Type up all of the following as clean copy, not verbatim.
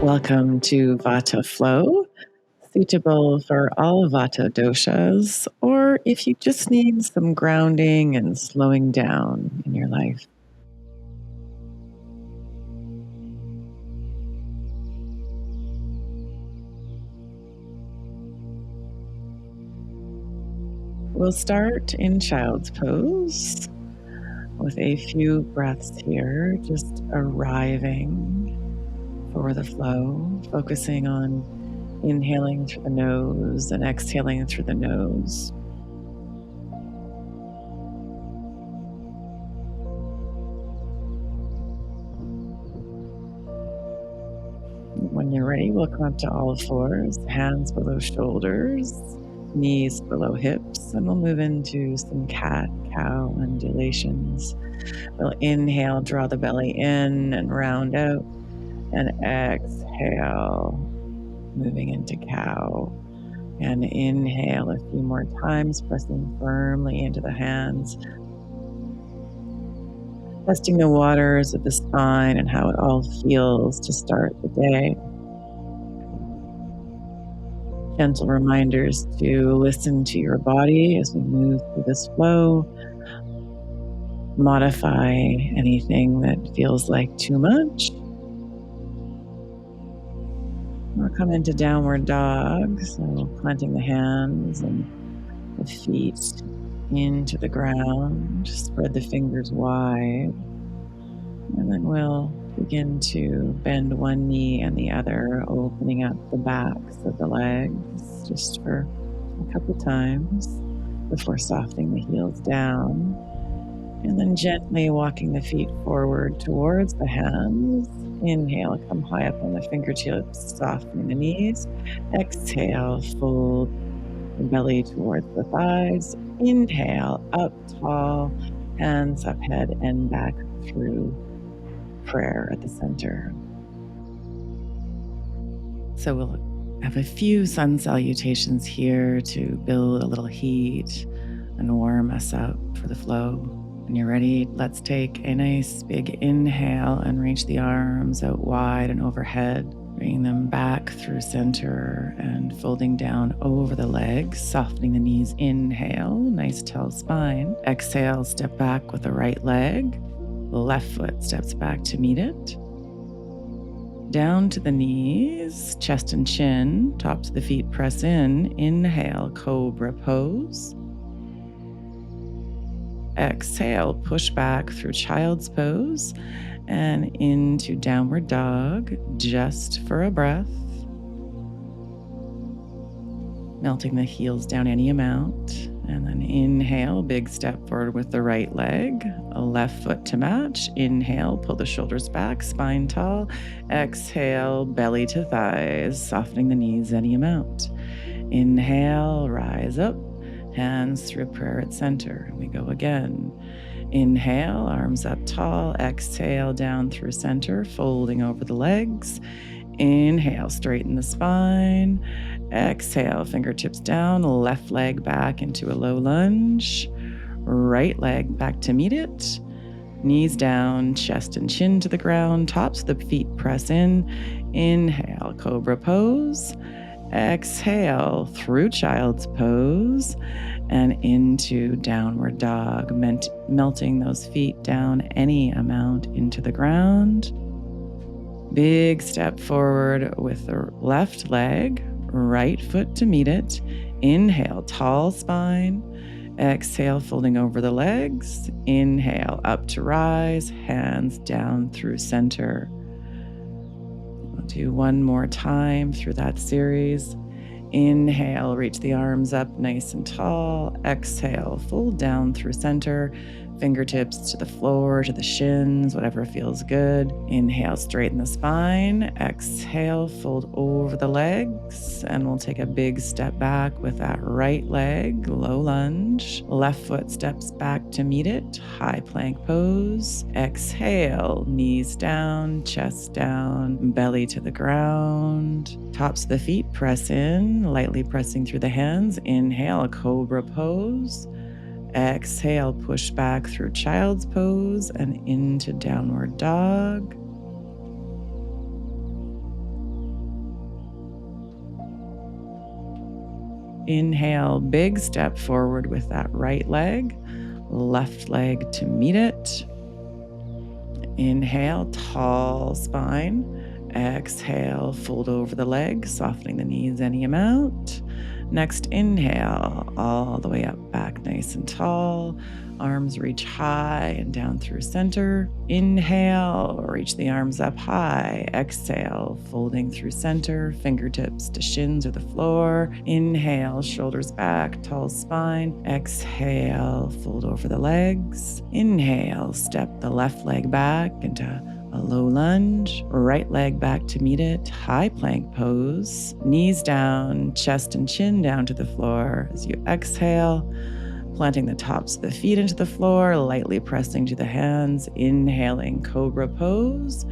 Welcome to Vata Flow, suitable for all Vata doshas, or if you just need some grounding and slowing down in your life. We'll start in child's pose with a few breaths here, just arriving for the flow, focusing on inhaling through the nose and exhaling through the nose. When you're ready, we'll come up to all fours, hands below shoulders, knees below hips, and we'll move into some cat-cow undulations. We'll inhale, draw the belly in and round out, and exhale, moving into cow. And inhale a few more times, pressing firmly into the hands, testing the waters of the spine and how it all feels to start the day. Gentle reminders to listen to your body as we move through this flow. Modify anything that feels like too much. We'll come into downward dog, so planting the hands and the feet into the ground. Spread the fingers wide. And then we'll begin to bend one knee and the other, opening up the backs of the legs just for a couple times before softening the heels down. And then gently walking the feet forward towards the hands. Inhale, come high up on the fingertips, softening the knees. Exhale, fold the belly towards the thighs. Inhale, up tall, hands up, head and back through prayer at the center. So we'll have a few sun salutations here to build a little heat and warm us up for the flow. When you're ready, let's take a nice big inhale and reach the arms out wide and overhead, bringing them back through center and folding down over the legs, softening the knees. Inhale, nice tall spine. Exhale, step back with the right leg. The left foot steps back to meet it. Down to the knees, chest and chin, tops of the feet press in. Inhale, cobra pose. Exhale, push back through child's pose and into downward dog, just for a breath. Melting the heels down any amount. And then inhale, big step forward with the right leg, a left foot to match. Inhale, pull the shoulders back, spine tall. Exhale, belly to thighs, softening the knees any amount. Inhale, rise up, hands through prayer at center. And we go again. Inhale, arms up tall. Exhale, down through center, folding over the legs. Inhale, straighten the spine. Exhale, fingertips down, left leg back into a low lunge. Right leg back to meet it. Knees down, chest and chin to the ground. Tops of the feet press in. Inhale, cobra pose. Exhale, through child's pose and into downward dog, melting those feet down any amount into the ground. Big step forward with the left leg, right foot to meet it. Inhale, tall spine. Exhale, folding over the legs. Inhale, up to rise, hands down through center. We'll do one more time through that series. Inhale, reach the arms up nice and tall. Exhale, fold down through center. Fingertips to the floor, to the shins, whatever feels good. Inhale, straighten the spine. Exhale, fold over the legs. And we'll take a big step back with that right leg, low lunge. Left foot steps back to meet it, high plank pose. Exhale, knees down, chest down, belly to the ground. Tops of the feet press in, lightly pressing through the hands. Inhale, a cobra pose. Exhale, push back through child's pose and into downward dog. Inhale, big step forward with that right leg, left leg to meet it. Inhale, tall spine. Exhale, fold over the leg, softening the knees any amount. Next, inhale, all the way up, back nice and tall. Arms reach high and down through center. Inhale, reach the arms up high. Exhale, folding through center, fingertips to shins or the floor. Inhale, shoulders back, tall spine. Exhale, fold over the legs. Inhale, step the left leg back into a low lunge, right leg back to meet it, high plank pose, knees down, chest and chin down to the floor. As you exhale, planting the tops of the feet into the floor, lightly pressing to the hands, inhaling cobra pose.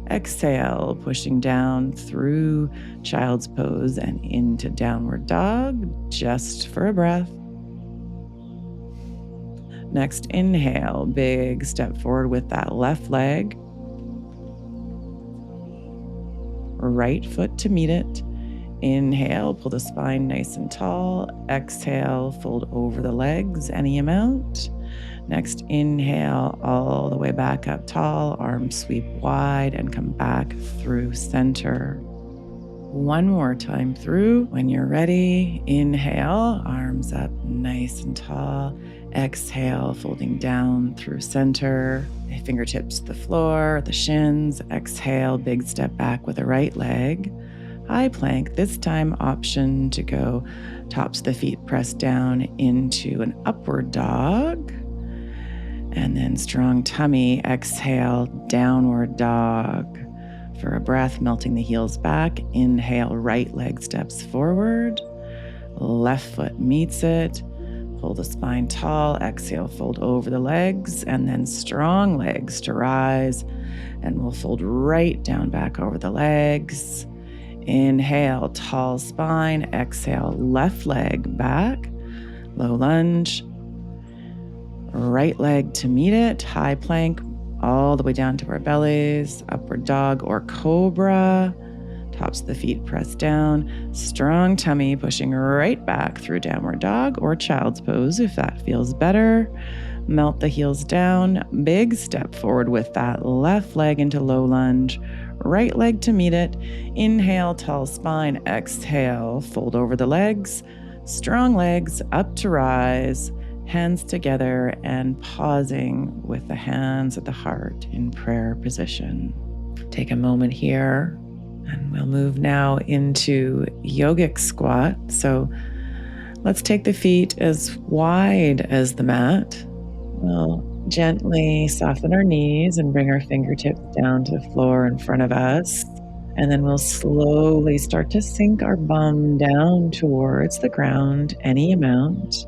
Exhale, pushing down through child's pose and into downward dog, just for a breath. Next, inhale, big step forward with that left leg. Right foot to meet it. Inhale, pull the spine nice and tall. Exhale, fold over the legs any amount. Next, inhale all the way back up tall, arms sweep wide and come back through center. One more time through. When you're ready, inhale, arms up nice and tall. Exhale, folding down through center. Fingertips to the floor, the shins. Exhale, big step back with the right leg. High plank, this time option to go tops of the feet pressed down into an upward dog. And then strong tummy, exhale, downward dog. For a breath, melting the heels back. Inhale, right leg steps forward. Left foot meets it. Pull the spine tall. Exhale, fold over the legs. And then strong legs to rise. And we'll fold right down back over the legs. Inhale, tall spine. Exhale, left leg back. Low lunge. Right leg to meet it. High plank all the way down to our bellies. Upward dog or cobra. Tops of the feet pressed down. Strong tummy pushing right back through downward dog or child's pose if that feels better. Melt the heels down. Big step forward with that left leg into low lunge. Right leg to meet it. Inhale, tall spine. Exhale, fold over the legs. Strong legs up to rise. Hands together and pausing with the hands at the heart in prayer position. Take a moment here and we'll move now into yogic squat. So let's take the feet as wide as the mat. We'll gently soften our knees and bring our fingertips down to the floor in front of us. And then we'll slowly start to sink our bum down towards the ground, any amount.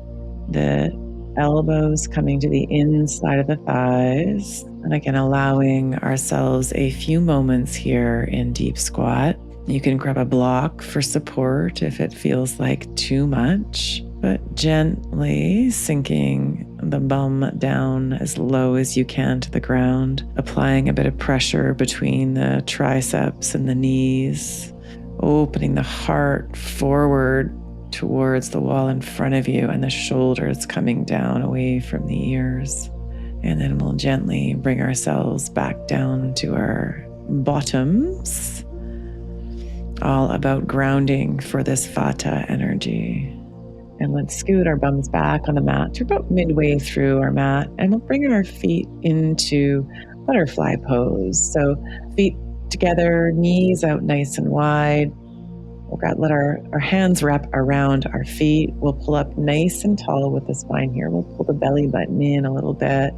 The elbows coming to the inside of the thighs. And again, allowing ourselves a few moments here in deep squat. You can grab a block for support if it feels like too much, but gently sinking the bum down as low as you can to the ground, applying a bit of pressure between the triceps and the knees, opening the heart forward towards the wall in front of you and the shoulders coming down away from the ears. And then we'll gently bring ourselves back down to our bottoms, all about grounding for this Vata energy. And let's scoot our bums back on the mat to about midway through our mat, and we'll bring our feet into butterfly pose. So feet together, knees out nice and wide. Let our hands wrap around our feet. We'll pull up nice and tall with the spine here. We'll pull the belly button in a little bit.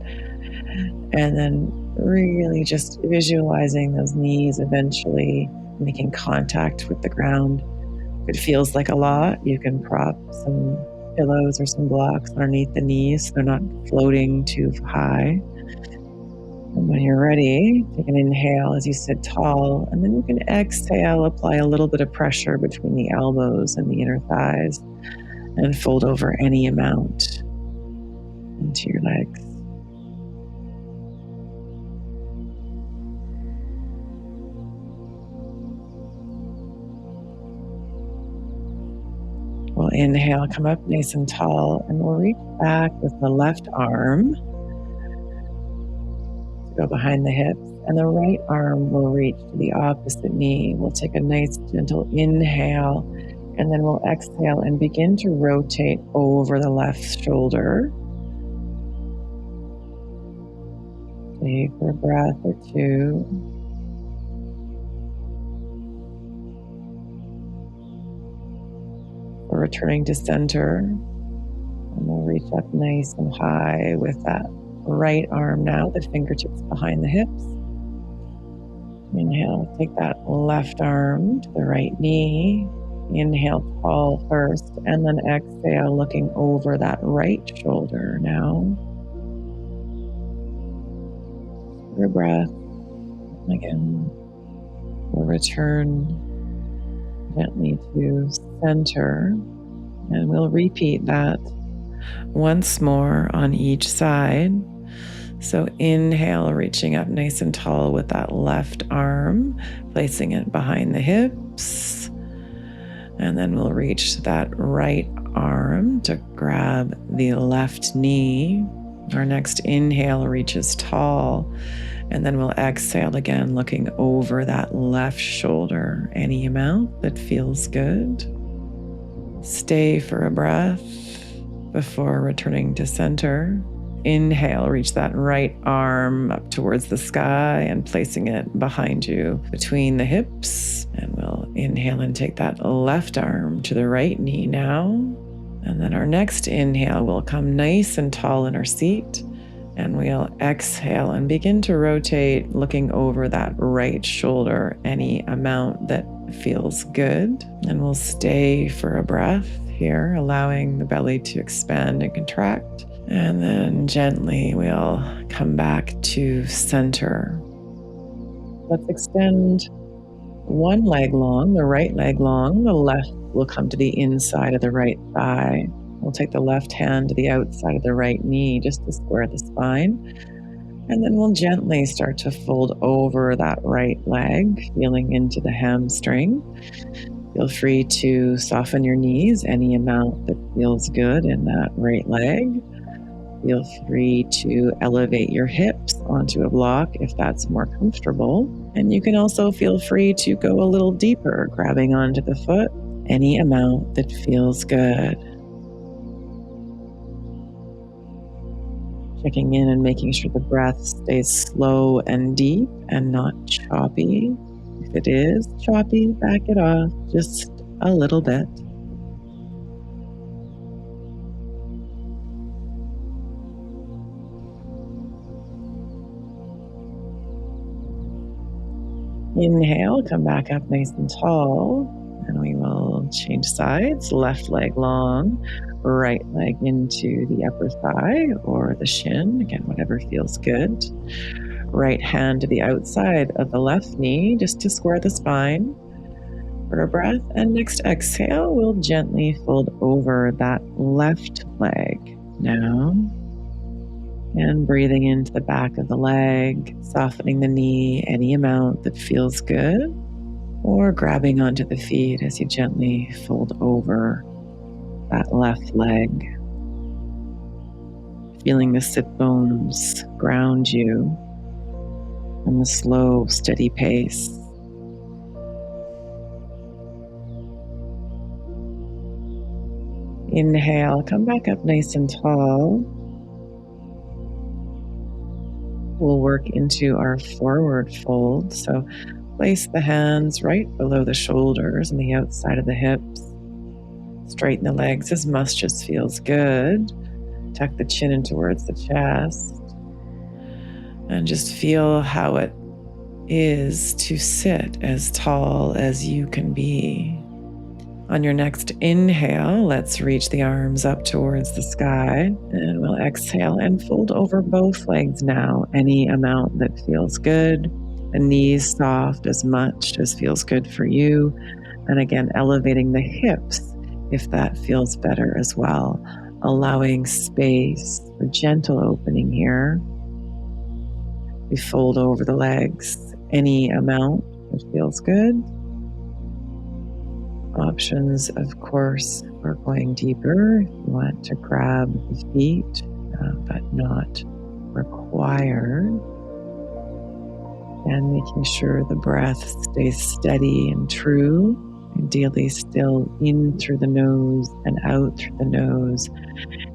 And then really just visualizing those knees eventually making contact with the ground. If it feels like a lot, you can prop some pillows or some blocks underneath the knees so they're not floating too high. And when you're ready, take an inhale as you sit tall, and then you can exhale, apply a little bit of pressure between the elbows and the inner thighs, and fold over any amount into your legs. We'll Inhale, come up nice and tall, and we'll reach back with the left arm to go behind the hips, and the right arm will reach to the opposite knee. We'll take a nice gentle inhale, and then we'll exhale and begin to rotate over the left shoulder. Take a breath or two. We're returning to center, and we'll reach up nice and high with that right arm now, the fingertips behind the hips. Inhale, take that left arm to the right knee. Inhale tall first, and then exhale, looking over that right shoulder now. Your breath. Again, we'll return gently to center, and we'll repeat that once more on each side. So inhale, reaching up nice and tall with that left arm, placing it behind the hips. And then we'll reach that right arm to grab the left knee. Our next inhale reaches tall, and then we'll exhale again, looking over that left shoulder, any amount that feels good. Stay for a breath before returning to center. Inhale, reach that right arm up towards the sky and placing it behind you between the hips. And we'll inhale and take that left arm to the right knee now. And then our next inhale will come nice and tall in our seat. And we'll exhale and begin to rotate, looking over that right shoulder, any amount that feels good. And we'll stay for a breath here, allowing the belly to expand and contract. And then gently we'll come back to center. Let's extend one leg long, the right leg long. The left will come to the inside of the right thigh. We'll take the left hand to the outside of the right knee just to square the spine. And then we'll gently start to fold over that right leg, feeling into the hamstring. Feel free to soften your knees any amount that feels good in that right leg. Feel free to elevate your hips onto a block if that's more comfortable. And you can also feel free to go a little deeper, grabbing onto the foot, any amount that feels good. Checking in and making sure the breath stays slow and deep and not choppy. If it is choppy, back it off just a little bit. Inhale, come back up nice and tall, and we will change sides. Left leg long, right leg into the upper thigh or the shin, again, whatever feels good. Right hand to the outside of the left knee, just to square the spine for a breath. And next exhale, we'll gently fold over that left leg now. And breathing into the back of the leg, softening the knee any amount that feels good, or grabbing onto the feet as you gently fold over that left leg. Feeling the sit bones ground you in the slow, steady pace. Inhale, come back up nice and tall. We'll work into our forward fold. So place the hands right below the shoulders and the outside of the hips. Straighten the legs as much as feels good. Tuck the chin in towards the chest. And just feel how it is to sit as tall as you can be. On your next inhale, let's reach the arms up towards the sky, and we'll exhale and fold over both legs now, any amount that feels good. The knees soft as much as feels good for you. And again, elevating the hips if that feels better as well. Allowing space for gentle opening here. We fold over the legs, any amount that feels good. Options, of course, for going deeper. You want to grab the feet, but not required. And making sure the breath stays steady and true, ideally still in through the nose and out through the nose,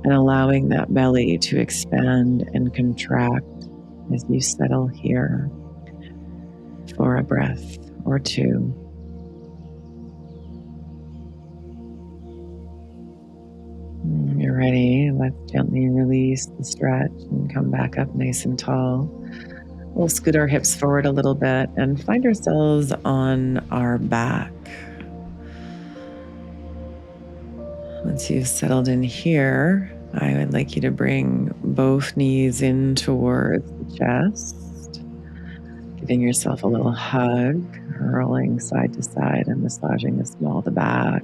and allowing that belly to expand and contract as you settle here for a breath or two. When you're ready, let's gently release the stretch and come back up nice and tall. We'll scoot our hips forward a little bit and find ourselves on our back. Once you've settled in here, I would like you to bring both knees in towards the chest, giving yourself a little hug, rolling side to side and massaging the small of the back,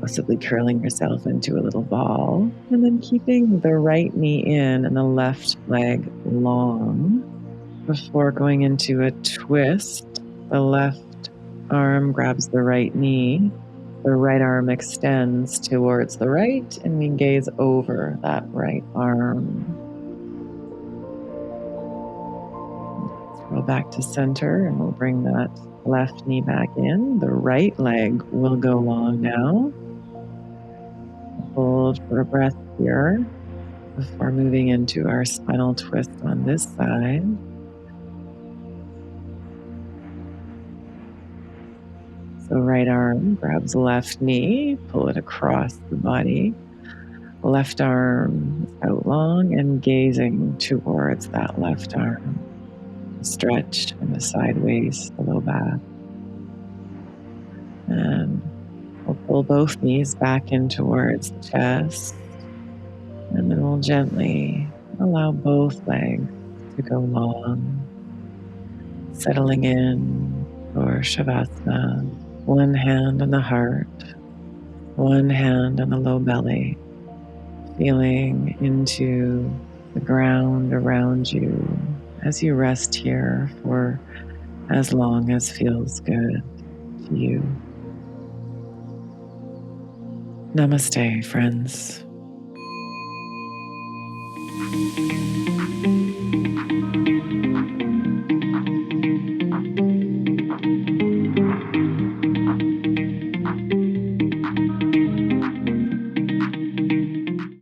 possibly curling yourself into a little ball, and then keeping the right knee in and the left leg long before going into a twist. The left arm grabs the right knee. The right arm extends towards the right, and we gaze over that right arm. Let's roll back to center, and we'll bring that left knee back in. The right leg will go long now. Hold for a breath here before moving into our spinal twist on this side. So right arm grabs left knee, pull it across the body. Left arm is out long and gazing towards that left arm. Stretch in the sideways, the low back. And we'll pull both knees back in towards the chest. And then we'll gently allow both legs to go long, settling in for Shavasana. One hand on the heart, one hand on the low belly, feeling into the ground around you as you rest here for as long as feels good to you. Namaste, friends.